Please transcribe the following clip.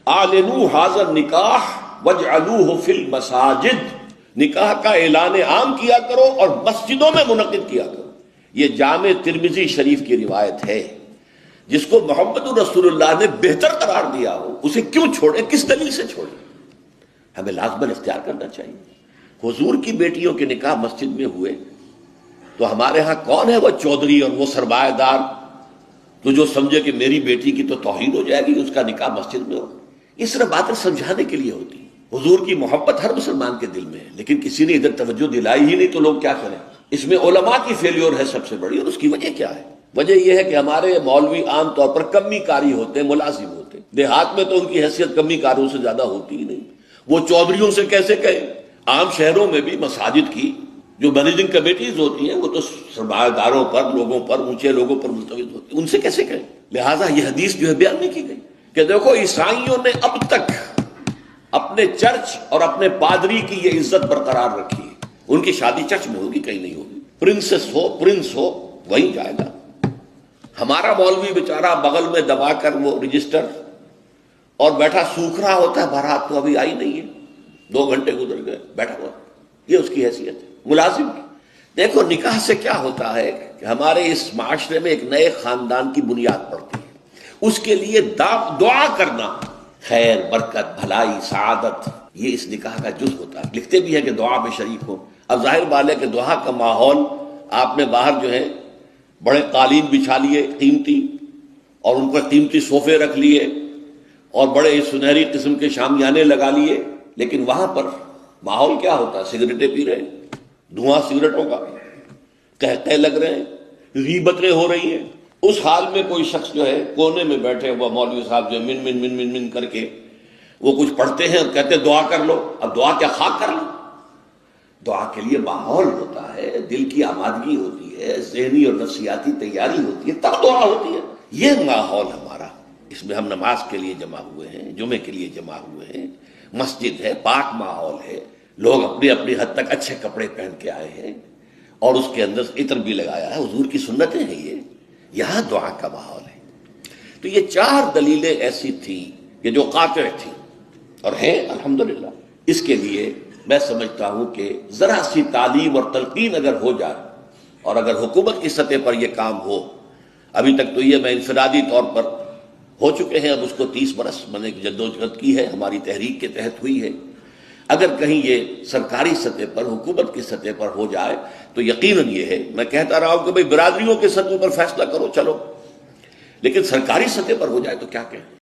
اعلنوا ھذا النکاح واجعلوہ فی المساجد، نکاح کا اعلان عام کیا کرو اور مسجدوں میں منعقد کیا کرو۔ یہ جامع ترمذی شریف کی روایت ہے۔ جس کو محمد رسول اللہ نے بہتر قرار دیا ہو اسے کیوں چھوڑے، کس دلیل سے چھوڑے؟ ہمیں لازماً اختیار کرنا چاہیے۔ حضور کی بیٹیوں کے نکاح مسجد میں ہوئے تو ہمارے ہاں کون ہے وہ چودھری اور وہ سرمایہ دار تو جو سمجھے کہ میری بیٹی کی تو توہین ہو جائے گی اس کا نکاح مسجد میں ہو؟ یہ صرف باتیں سمجھانے کے لیے ہوتی ہے۔ حضور کی محبت ہر مسلمان کے دل میں ہے، لیکن کسی نے ادھر توجہ دلائی ہی نہیں تو لوگ کیا کریں؟ اس میں علماء کی فیلیور ہے سب سے بڑی، اور اس کی وجہ کیا ہے؟ وجہ یہ ہے کہ ہمارے مولوی عام طور پر کمی کاری ہوتے ہیں، ملازم ہوتے ہیں۔ دیہات میں تو ان کی حیثیت کمی کاروں سے زیادہ ہوتی ہی نہیں۔ وہ چودھریوں سے کیسے کہیں؟ عام شہروں میں بھی مساجد کی جو مینیجنگ کمیٹیز ہوتی ہیں وہ تو سرمایہ داروں پر، لوگوں پر، اونچے لوگوں پر ملتوی ہوتی ہیں، ان سے کیسے کہیں؟ لہٰذا یہ حدیث جو ہے بیان نہیں کی گئی کہ دیکھو عیسائیوں نے اب تک اپنے چرچ اور اپنے پادری کی یہ عزت برقرار رکھی ہے۔ ان کی شادی چرچ میں ہوگی، کہیں نہیں ہوگی۔ پرنسس ہو، پرنس ہو، وہیں جائے گا۔ ہمارا مولوی بیچارہ بغل میں دبا کر وہ رجسٹر اور بیٹھا سوکھ رہا ہوتا ہے، بارات تو ابھی آئی نہیں ہے، 2 گھنٹے گزر گئے، بیٹھا ہوا۔ یہ اس کی حیثیت ہے ملازم کی۔ دیکھو نکاح سے کیا ہوتا ہے کہ ہمارے اس معاشرے میں ایک نئے خاندان کی بنیاد پڑتی ہے۔ اس کے لیے دعا کرنا، خیر، برکت، بھلائی، سعادت، یہ اس نکاح کا جز ہوتا ہے۔ لکھتے بھی ہیں کہ دعا میں شریک ہو۔ اب ظاہر بات ہے کہ دعا کا ماحول آپ نے باہر جو ہے بڑے قالین بچھا لیے قیمتی، اور ان پر قیمتی صوفے رکھ لیے اور بڑے سنہری قسم کے شامیانے لگا لیے، لیکن وہاں پر ماحول کیا ہوتا ہے؟ سگریٹیں پی رہے ہیں، دھواں سگریٹوں کا، قہقہے لگ رہے ہیں، غیبتیں ہو رہی ہیں۔ اس حال میں کوئی شخص جو ہے کونے میں بیٹھے ہوا مولوی صاحب جو من من من من من کر کے وہ کچھ پڑھتے ہیں اور کہتے ہیں دعا کر لو۔ اب دعا کیا خاک کر لو؟ دعا کے لیے ماحول ہوتا ہے، دل کی آمادگی ہوتی ہے، ذہنی اور نفسیاتی تیاری ہوتی ہے، تب دعا ہوتی ہے۔ یہ ماحول ہمارا، اس میں ہم نماز کے لیے جمع ہوئے ہیں، جمعے کے لیے جمع ہوئے ہیں، مسجد ہے، پاک ماحول ہے، لوگ اپنی اپنی حد تک اچھے کپڑے پہن کے آئے ہیں اور اس کے اندر عطر بھی لگایا ہے، حضور کی سنتیں ہیں یہ، یہاں دعا کا ماحول ہے۔ تو یہ 4 دلیلیں ایسی تھیں کہ جو قاطع تھیں اور ہیں الحمدللہ۔ اس کے لیے میں سمجھتا ہوں کہ ذرا سی تعلیم اور تلقین اگر ہو جائے اور اگر حکومت کی سطح پر یہ کام ہو، ابھی تک تو یہ میں انفرادی طور پر ہو چکے ہیں، اب اس کو 30 برس میں نے جدوجہد کی ہے، ہماری تحریک کے تحت ہوئی ہے۔ اگر کہیں یہ سرکاری سطح پر، حکومت کی سطح پر ہو جائے تو یقیناً یہ ہے، میں کہتا رہا ہوں کہ بھئی برادریوں کے سطح پر فیصلہ کرو چلو، لیکن سرکاری سطح پر ہو جائے تو کیا کہیں؟